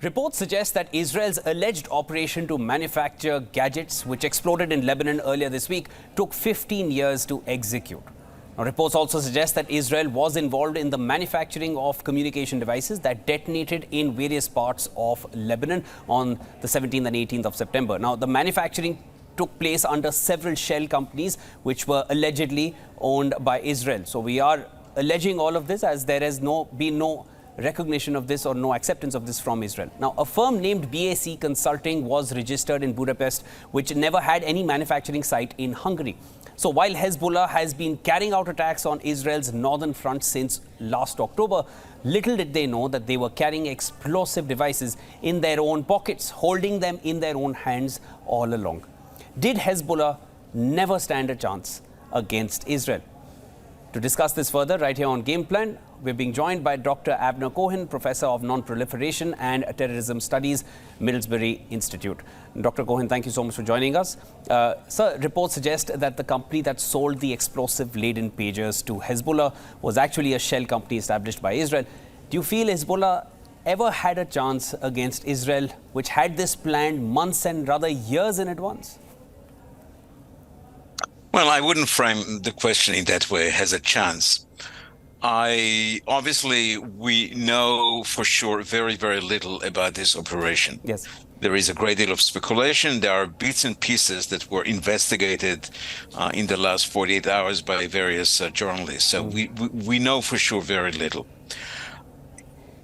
Reports suggest that Israel's alleged operation to manufacture gadgets, which exploded in Lebanon earlier this week, took 15 years to execute. Now, reports also suggest that Israel was involved in the manufacturing of communication devices that detonated in various parts of Lebanon on the 17th and 18th of September. Now, the manufacturing took place under several shell companies which were allegedly owned by Israel. So we are alleging all of this as there has been no recognition of this or no acceptance of this from Israel. Now, a firm named BAC Consulting was registered in Budapest, which never had any manufacturing site in Hungary. So while Hezbollah has been carrying out attacks on Israel's northern front since last October, little did they know that they were carrying explosive devices in their own pockets, holding them in their own hands all along. Did Hezbollah never stand a chance against Israel? To discuss this further, right here on Game Plan, we're being joined by Dr. Avner Cohen, Professor of Non-Proliferation and Terrorism Studies, Middlesbrough Institute. Dr. Cohen, thank you so much for joining us. Sir, reports suggest that the company that sold the explosive-laden pagers to Hezbollah was actually a shell company established by Israel. Do you feel Hezbollah ever had a chance against Israel, which had this planned months and rather years in advance? Well, I wouldn't frame the question in that way, has a chance. Obviously, we know for sure very, very little about this operation. Yes. There is a great deal of speculation. There are bits and pieces that were investigated in the last 48 hours by various journalists. So we know for sure very little.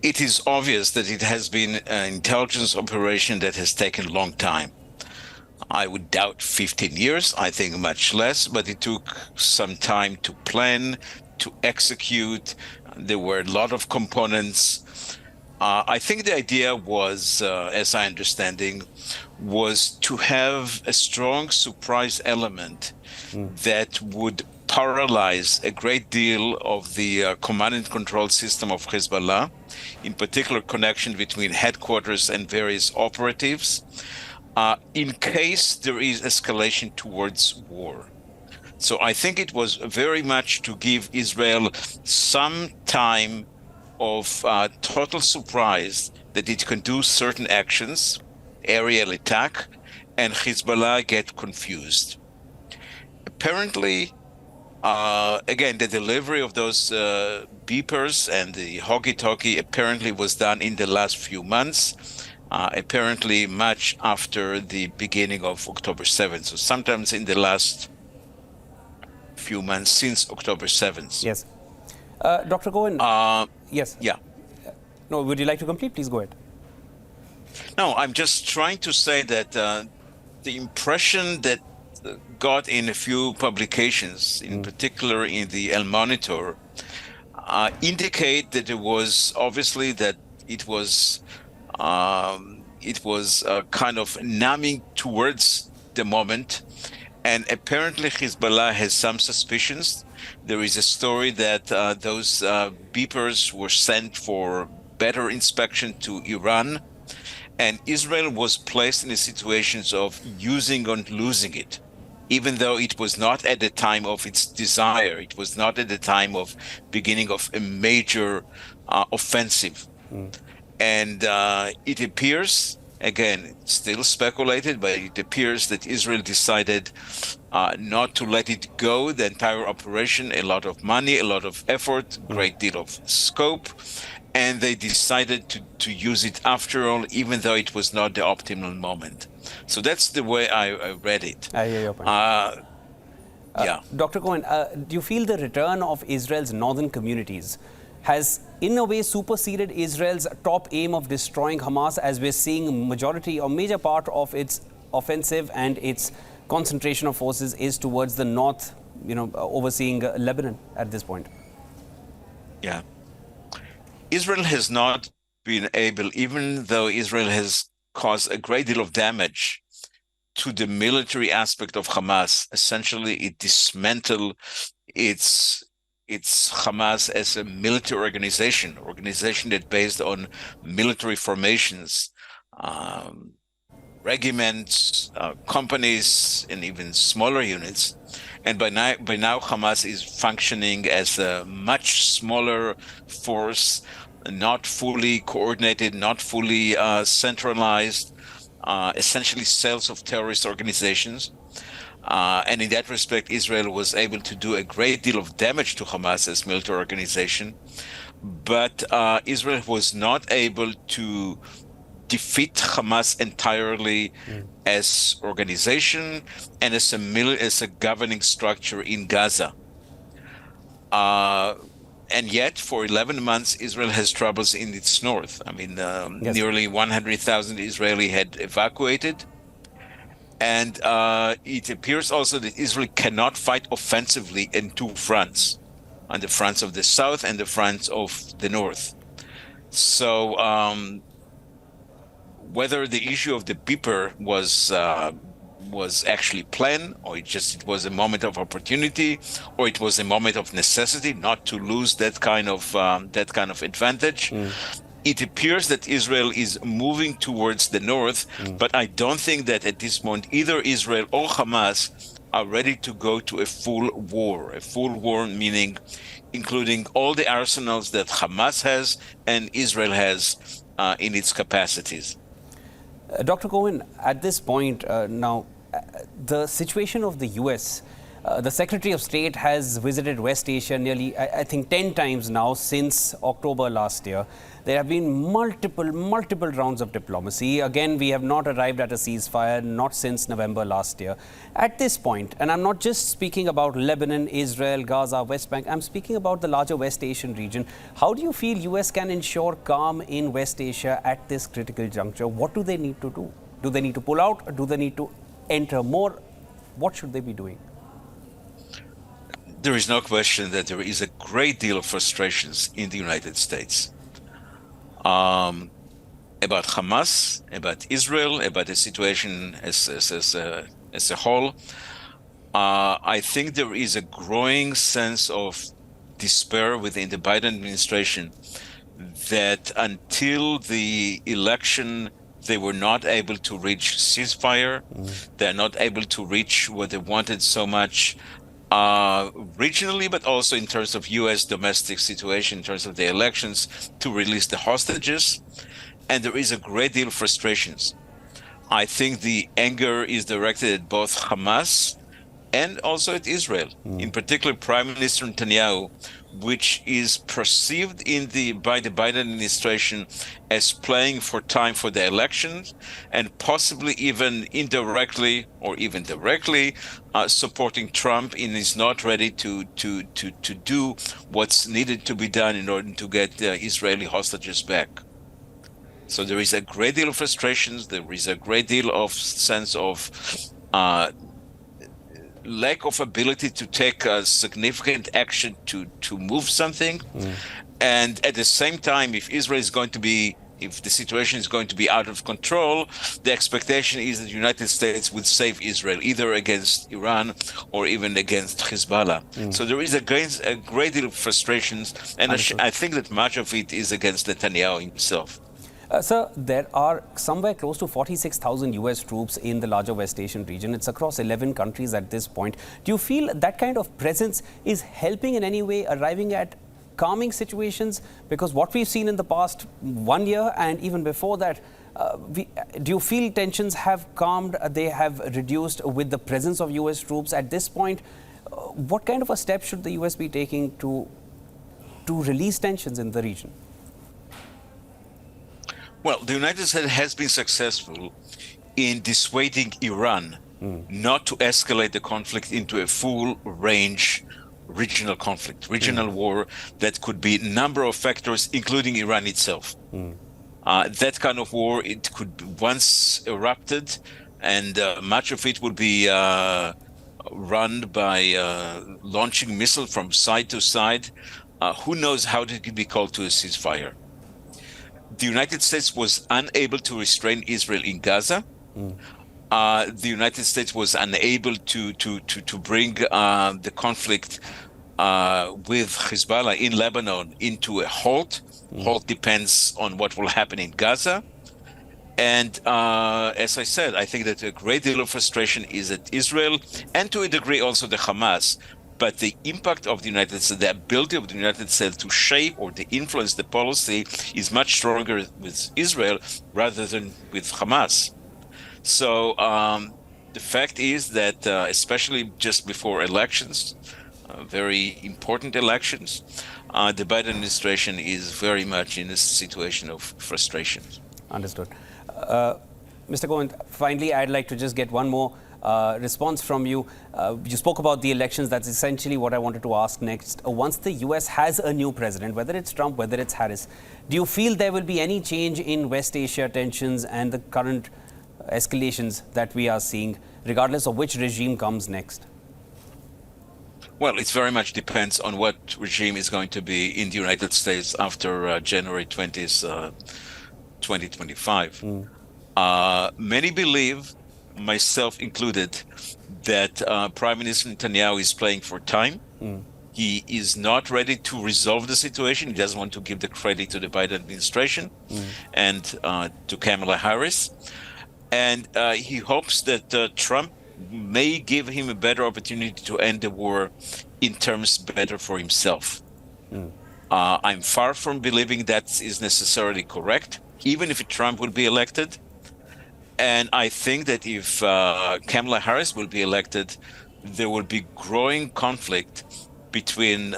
It is obvious that it has been an intelligence operation that has taken a long time. I would doubt 15 years, I think much less, but it took some time to plan, to execute. There were a lot of components. I think the idea was, as I understanding, was to have a strong surprise element that would paralyze a great deal of the command and control system of Hezbollah, in particular connection between headquarters and various operatives, in case there is escalation towards war. So I think it was very much to give Israel some time of total surprise that it can do certain actions, aerial attack, and Hezbollah get confused. Apparently, again, the delivery of those beepers and the hockey-talkie apparently was done in the last few months. Apparently much after the beginning of October 7th. So sometimes in the last few months since October 7th. Yes. Dr. Cohen. Yes. Yeah. No, would you like to complete? Please go ahead. No, I'm just trying to say that the impression that got in a few publications, in particular in the El Monitor, indicate that it was obviously that it was kind of numbing towards the moment. And apparently Hezbollah has some suspicions. There is a story that those beepers were sent for better inspection to Iran. And Israel was placed in a situation of using and losing it, even though it was not at the time of its desire. It was not at the time of beginning of a major offensive. And it appears, again, still speculated, but it appears that Israel decided not to let it go, the entire operation, a lot of money, a lot of effort, great deal of scope, and they decided to use it after all, even though it was not the optimal moment. So that's the way I read it. I hear your point. Yeah. Dr. Cohen, do you feel the return of Israel's northern communities has in a way superseded Israel's top aim of destroying Hamas, as we're seeing majority or major part of its offensive and its concentration of forces is towards the north, overseeing Lebanon at this point? Yeah. Israel has not been able, even though Israel has caused a great deal of damage to the military aspect of Hamas. Essentially, it dismantled its Hamas as a military organization that based on military formations, regiments, companies, and even smaller units. And by now, Hamas is functioning as a much smaller force not fully coordinated, not fully centralized, essentially cells of terrorist organizations. And in that respect, Israel was able to do a great deal of damage to Hamas as military organization. But Israel was not able to defeat Hamas entirely as organization and as a governing structure in Gaza. And yet, for 11 months, Israel has troubles in its north. I mean, Yes. nearly 100,000 Israeli had evacuated. And it appears also that Israel cannot fight offensively in two fronts, on the fronts of the south and the fronts of the north. So whether the issue of the beeper was actually planned, or it was a moment of opportunity, or it was a moment of necessity not to lose that kind of advantage. It appears that Israel is moving towards the north, but I don't think that at this moment either Israel or Hamas are ready to go to a full war. A full war meaning including all the arsenals that Hamas has and Israel has in its capacities. Dr. Cohen, at this point now, the situation of the U.S., the Secretary of State has visited West Asia nearly, I think, 10 times now since October last year. There have been multiple rounds of diplomacy. Again, we have not arrived at a ceasefire, not since November last year. At this point, and I'm not just speaking about Lebanon, Israel, Gaza, West Bank, I'm speaking about the larger West Asian region. How do you feel U.S. can ensure calm in West Asia at this critical juncture? What do they need to do? Do they need to pull out, or do they need to enter more? What should they be doing? There is no question that there is a great deal of frustrations in the United States about Hamas, about Israel, about the situation as a whole. I think there is a growing sense of despair within the Biden administration that until the election, they were not able to reach ceasefire. They're not able to reach what they wanted so much regionally, but also in terms of U.S. domestic situation, in terms of the elections, to release the hostages. And there is a great deal of frustrations. I think the anger is directed at both Hamas and also at Israel, in particular Prime Minister Netanyahu, which is perceived by the Biden administration as playing for time for the elections and possibly even indirectly or even directly supporting Trump and is not ready to do what's needed to be done in order to get Israeli hostages back. So there is a great deal of frustrations. There is a great deal of sense of lack of ability to take significant action to move something. And at the same time, if the situation is going to be out of control, the expectation is that the United States would save Israel, either against Iran or even against Hezbollah. So there is a great deal of frustrations, and I think that much of it is against Netanyahu himself. Sir, there are somewhere close to 46,000 U.S. troops in the larger West Asian region. It's across 11 countries at this point. Do you feel that kind of presence is helping in any way arriving at calming situations? Because what we've seen in the past 1 year and even before that, do you feel tensions have calmed, they have reduced with the presence of U.S. troops at this point? What kind of a step should the U.S. be taking to release tensions in the region? Well, the United States has been successful in dissuading Iran not to escalate the conflict into a full-range regional conflict, regional war that could be a number of factors, including Iran itself. That kind of war, it could once erupted, and much of it would be run by launching missiles from side to side. Who knows how it could be called to a ceasefire? The United States was unable to restrain Israel in Gaza. The United States was unable to bring the conflict with Hezbollah in Lebanon into a halt. Halt depends on what will happen in Gaza. And as I said, I think that a great deal of frustration is at Israel and to a degree also the Hamas, but the impact of the United States, the ability of the United States to shape or to influence the policy is much stronger with Israel rather than with Hamas. So the fact is that, especially just before elections, very important elections, the Biden administration is very much in a situation of frustration. Understood. Mr. Cohen, finally, I'd like to just get one more response from you. You spoke about the elections. That's essentially what I wanted to ask next. Once the U.S. has a new president, whether it's Trump, whether it's Harris, do you feel there will be any change in West Asia tensions and the current escalations that we are seeing, regardless of which regime comes next? Well, it very much depends on what regime is going to be in the United States after January 20th, 2025. Many believe, myself included, that Prime Minister Netanyahu is playing for time. He is not ready to resolve the situation. He doesn't want to give the credit to the Biden administration and to Kamala Harris. And he hopes that Trump may give him a better opportunity to end the war in terms better for himself. I'm far from believing that is necessarily correct, even if Trump will be elected. And I think that if Kamala Harris will be elected, there will be growing conflict between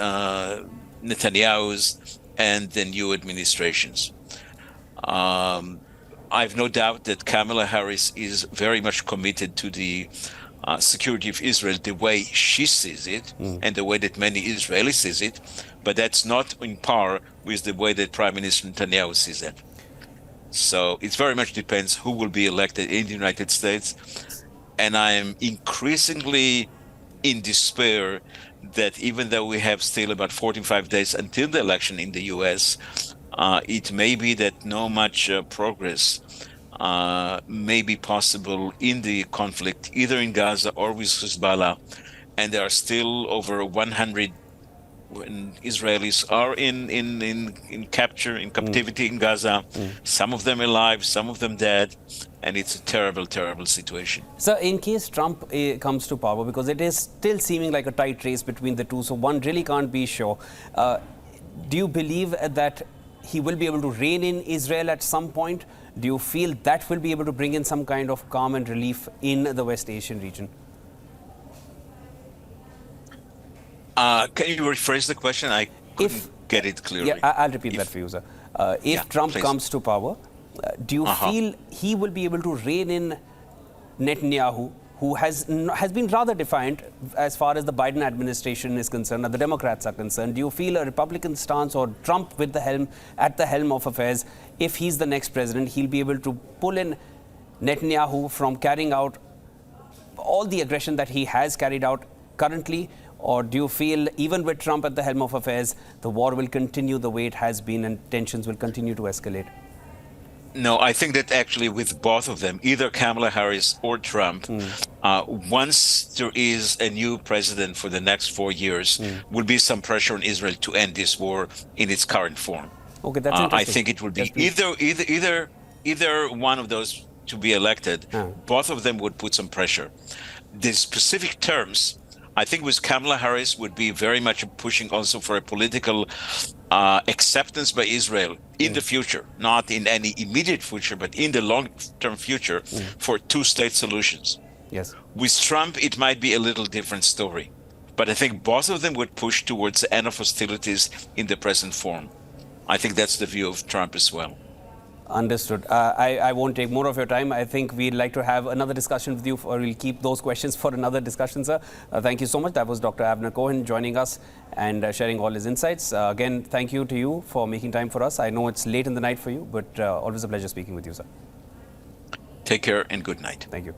Netanyahu's and the new administrations. I've no doubt that Kamala Harris is very much committed to the security of Israel the way she sees it and the way that many Israelis sees it, but that's not in par with the way that Prime Minister Netanyahu sees it. So it very much depends who will be elected in the United States. And I am increasingly in despair that even though we have still about 45 days until the election in the US, it may be that no much progress may be possible in the conflict, either in Gaza or with Hezbollah. And there are still over 100 Israelis are in captivity in Gaza. Some of them alive, some of them dead. And it's a terrible, terrible situation. So in case Trump comes to power, because it is still seeming like a tight race between the two, so one really can't be sure. Do you believe that he will be able to rein in Israel at some point? Do you feel that will be able to bring in some kind of calm and relief in the West Asian region? Can you rephrase the question? I couldn't get it clearly. Yeah, I'll repeat that for you, sir. If Trump comes to power, do you feel he will be able to rein in Netanyahu, who has been rather defiant as far as the Biden administration is concerned, or the Democrats are concerned? Do you feel a Republican stance or Trump with at the helm of affairs, if he's the next president, he'll be able to pull in Netanyahu from carrying out all the aggression that he has carried out currently? Or do you feel, even with Trump at the helm of affairs, the war will continue the way it has been and tensions will continue to escalate? No, I think that actually with both of them, either Kamala Harris or Trump, once there is a new president for the next 4 years, will be some pressure on Israel to end this war in its current form. Okay, that's interesting. I think it would be either one of those to be elected. Both of them would put some pressure. The specific terms, I think with Kamala Harris would be very much pushing also for a political acceptance by Israel in the future, not in any immediate future, but in the long-term future for two-state solutions. Yes. With Trump, it might be a little different story. But I think both of them would push towards the end of hostilities in the present form. I think that's the view of Trump as well. Understood. I won't take more of your time. I think we'd like to have another discussion with you, or we'll keep those questions for another discussion, sir. Thank you so much. That was Dr. Avner Cohen joining us and sharing all his insights. Again, thank you to you for making time for us. I know it's late in the night for you, but always a pleasure speaking with you, sir. Take care and good night. Thank you.